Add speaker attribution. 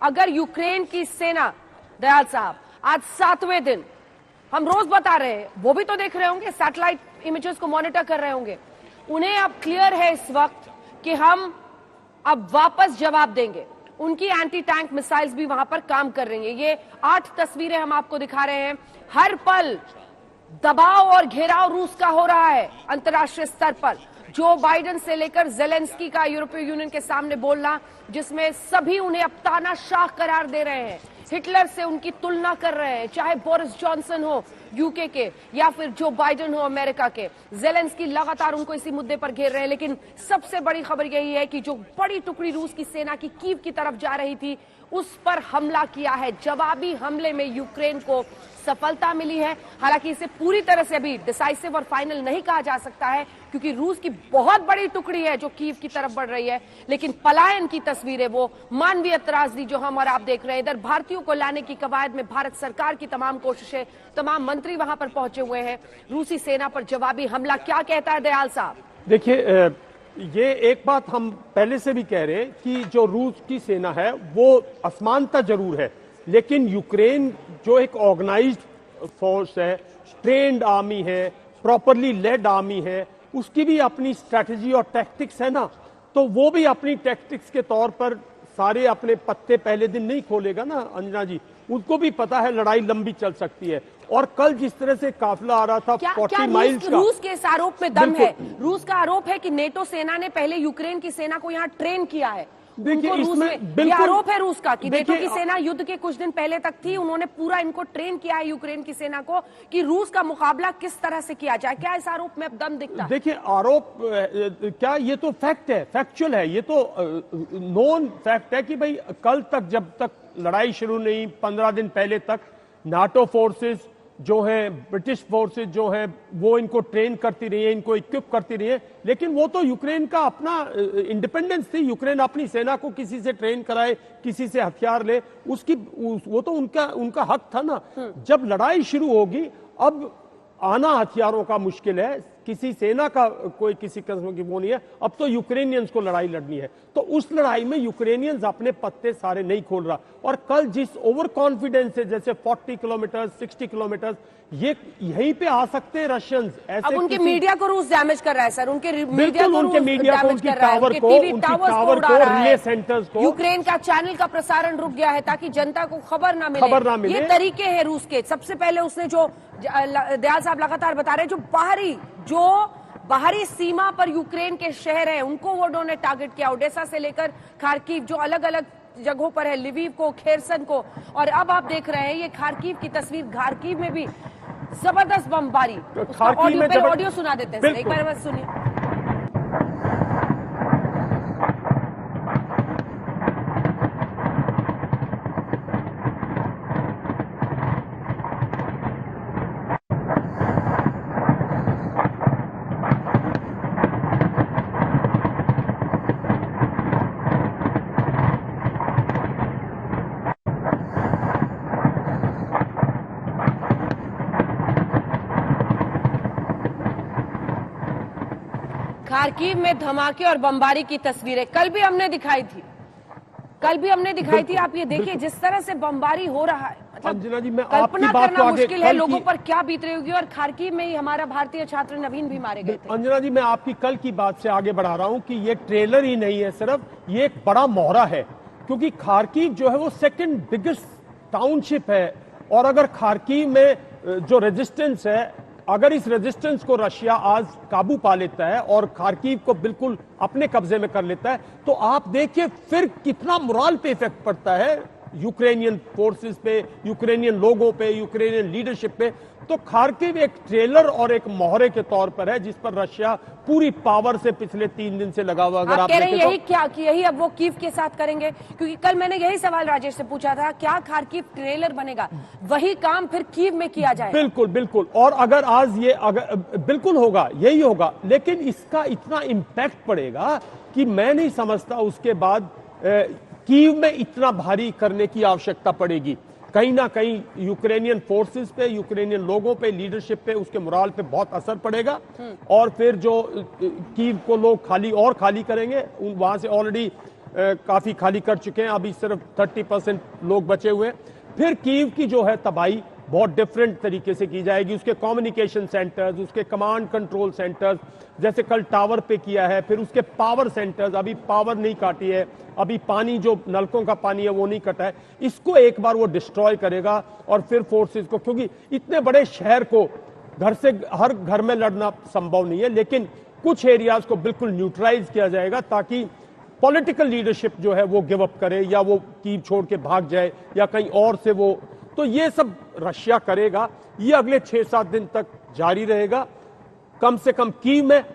Speaker 1: अगर यूक्रेन की सेना, दयाल साहब, आज 7वें दिन, हम रोज बता रहे हैं, वो भी तो देख रहे होंगे, सैटेलाइट इमेजेस को मॉनिटर कर रहे होंगे, उन्हें अब क्लियर है इस वक्त कि हम अब वापस जवाब देंगे। उनकी एंटी टैंक मिसाइल्स भी वहां पर काम कर रही हैं। ये 8 तस्वीरें हम आपको दिखा रहे हैं। हर पल दबाव और घेराव रूस का हो रहा है अंतर्राष्ट्रीय स्तर पर। जो बाइडेन से लेकर जेलेंस्की का यूरोपीय यूनियन के सामने बोलना, जिसमें सभी उन्हें अब तानाशाह करार दे रहे हैं, हिटलर से उनकी तुलना कर रहे हैं, चाहे बोरिस जॉनसन हो यूके के या फिर जो बाइडेन हो अमेरिका के। जेलेंस्की लगातार उनको इसी मुद्दे पर घेर रहे हैं। लेकिन सबसे बड़ी खबर यही है कि जो बड़ी टुकड़ी रूस की सेना की कीव की तरफ जा रही थी, उस पर हमला किया है। जवाबी हमले में यूक्रेन को सफलता मिली है। हालांकि इसे पूरी तरह से अभी डिसाइसिव और फाइनल नहीं कहा जा सकता है, क्योंकि रूस की बहुत बड़ी टुकड़ी है जो कीव की तरफ बढ़ रही है। लेकिन पलायन की तस्वीरें, वो मानवीय त्रासदी जो हम और आप देख रहे हैं, इधर भारतीयों को लाने की कवायद में भारत सरकार की तमाम कोशिशें, तमाम मंत्री वहां पर पहुंचे हुए हैं। रूसी सेना पर जवाबी हमला, क्या कहता है दयाल साहब?
Speaker 2: देखिए, ये एक बात हम पहले से भी कह रहे हैं कि जो रूस की सेना है वो असमानता जरूर है, लेकिन यूक्रेन जो एक ऑर्गेनाइज्ड फोर्स है, ट्रेन्ड आर्मी है, प्रॉपरली लेड आर्मी है, उसकी भी अपनी स्ट्रैटेजी और टैक्टिक्स है ना। तो वो भी अपनी टैक्टिक्स के तौर पर सारे अपने पत्ते पहले दिन नहीं खोलेगा ना अंजना जी। उनको भी पता है लड़ाई लंबी चल सकती है। और कल जिस तरह से काफिला आ रहा था 40 माइल्स का,
Speaker 1: रूस के इस आरोप में दम है? रूस का आरोप है कि नेटो सेना ने पहले यूक्रेन की सेना को यहाँ ट्रेन किया है।
Speaker 2: देखिए, इसमें
Speaker 1: ये आरोप है रूस का कि नेटो की सेना युद्ध के कुछ दिन पहले तक थी, उन्होंने पूरा इनको ट्रेन किया है यूक्रेन की सेना को कि रूस का मुकाबला किस तरह से किया जाए। क्या इस आरोप में अब दम दिखता है?
Speaker 2: देखिए, आरोप क्या, ये तो फैक्ट है, फैक्चुअल है, ये तो नोन फैक्ट है कि भाई कल तक, जब तक लड़ाई शुरू नहीं, 15 दिन पहले तक नाटो फोर्सेस जो है, ब्रिटिश फोर्सेज जो है, वो इनको ट्रेन करती रही है, इनको इक्विप करती रही है। लेकिन वो तो यूक्रेन का अपना इंडिपेंडेंस थी। यूक्रेन अपनी सेना को किसी से ट्रेन कराए, किसी से हथियार ले, वो तो उनका हक था ना। जब लड़ाई शुरू होगी, अब आना हथियारों का मुश्किल है, किसी सेना का कोई किसी किस्म की वो नहीं है। अब तो यूक्रेनियंस को लड़ाई लड़नी है। तो उस लड़ाई में यूक्रेनियंस अपने पत्ते सारे नहीं खोल रहा। और कल जिस ओवर कॉन्फिडेंस से, जैसे 40 किलोमीटर, 60 किलोमीटर, ये यहीं पे आ सकते हैं रशियंस।
Speaker 1: अब उनके मीडिया को रूस डैमेज कर रहा है सर, उनके मीडिया को
Speaker 2: उनके मीडिया को, उनकी टावर को, रिले सेंटर्स को।
Speaker 1: यूक्रेन का चैनल का प्रसारण रुक गया है ताकि जनता को खबर ना मिले। ये तरीके हैं रूस के। सबसे पहले उसने, जो दयाल साहब लगातार बता रहे हैं, जो बाहरी सीमा पर यूक्रेन के शहर हैं, उनको वो उन्होंने टारगेट किया। ओडेसा से लेकर खार्किव, जो अलग अलग जगहों पर है, लिविव को, खेरसन को। और अब आप देख रहे हैं ये खार्किव की तस्वीर। खार्किव में भी जबरदस्त बमबारी। ऑडियो सुना देते हैं, एक बार बस सुनिए। खार्किव में धमाके और बमबारी की तस्वीरें कल भी हमने दिखाई थी। आप ये देखिए जिस तरह से बमबारी हो रहा है,
Speaker 2: अंजना जी, मैं
Speaker 1: कल्पना करना मुश्किल है लोगों पर क्या बीत रही होगी। और खार्किव में ही हमारा भारतीय छात्र नवीन भी मारे गए थे।
Speaker 2: अंजना जी, मैं आपकी कल की बात से आगे बढ़ा रहा हूं कि ये ट्रेलर ही नहीं है सिर्फ, ये एक बड़ा मोहरा है। क्योंकि खार्किव जो है वो सेकंड बिगेस्ट टाउनशिप है। और अगर खार्किव में जो रेजिस्टेंस है, अगर इस रेजिस्टेंस को रशिया आज काबू पा लेता है और खार्किव को बिल्कुल अपने कब्जे में कर लेता है, तो आप देखिए फिर कितना मोरल पे इफेक्ट पड़ता है यूक्रेनियन फोर्सेस पे, यूक्रेनियन लोगों पे, यूक्रेनियन लीडरशिप पे। तो खार्किव एक ट्रेलर और एक मोहरे के तौर पर है, जिस पर रशिया पूरी पावर से पिछले 3 दिन से लगा हुआ। अगर आप
Speaker 1: कह रहे हैं यही अब वो कीव के साथ करेंगे? क्योंकि कल मैंने यही सवाल राजेश से पूछा था, क्या खार्किव ट्रेलर बनेगा? वही काम फिर कीव में किया जाए?
Speaker 2: बिल्कुल। और अगर आज ये बिल्कुल होगा, यही होगा। लेकिन इसका इतना इम्पैक्ट पड़ेगा कि मैं नहीं समझता उसके बाद कीव में इतना भारी करने की आवश्यकता पड़ेगी। कहीं ना कहीं यूक्रेनियन फोर्सेस पे, यूक्रेनियन लोगों पे, लीडरशिप पे, उसके मोराल पे बहुत असर पड़ेगा। और फिर जो कीव को लोग खाली करेंगे, वहां से ऑलरेडी काफी खाली कर चुके हैं, अभी सिर्फ 30% लोग बचे हुए हैं। फिर कीव की जो है तबाही बहुत डिफरेंट तरीके से की जाएगी, उसके कम्युनिकेशन सेंटर्स, उसके कमांड कंट्रोल सेंटर्स, जैसे कल टावर पे किया है, फिर उसके पावर सेंटर्स, अभी पावर नहीं काटी है, अभी पानी जो नलकों का पानी है वो नहीं कटा है, इसको एक बार वो डिस्ट्रॉय करेगा। और फिर फोर्सेस को, क्योंकि इतने बड़े शहर को घर से हर घर में लड़ना संभव नहीं है, लेकिन कुछ एरियाज को बिल्कुल न्यूट्रलाइज किया जाएगा ताकि पॉलिटिकल लीडरशिप जो है वो गिव अप करे, या वो कीव छोड़ के भाग जाए, या कहीं और से वो, तो ये सब रशिया करेगा। ये अगले 6-7 दिन तक जारी रहेगा, कम से कम कीव में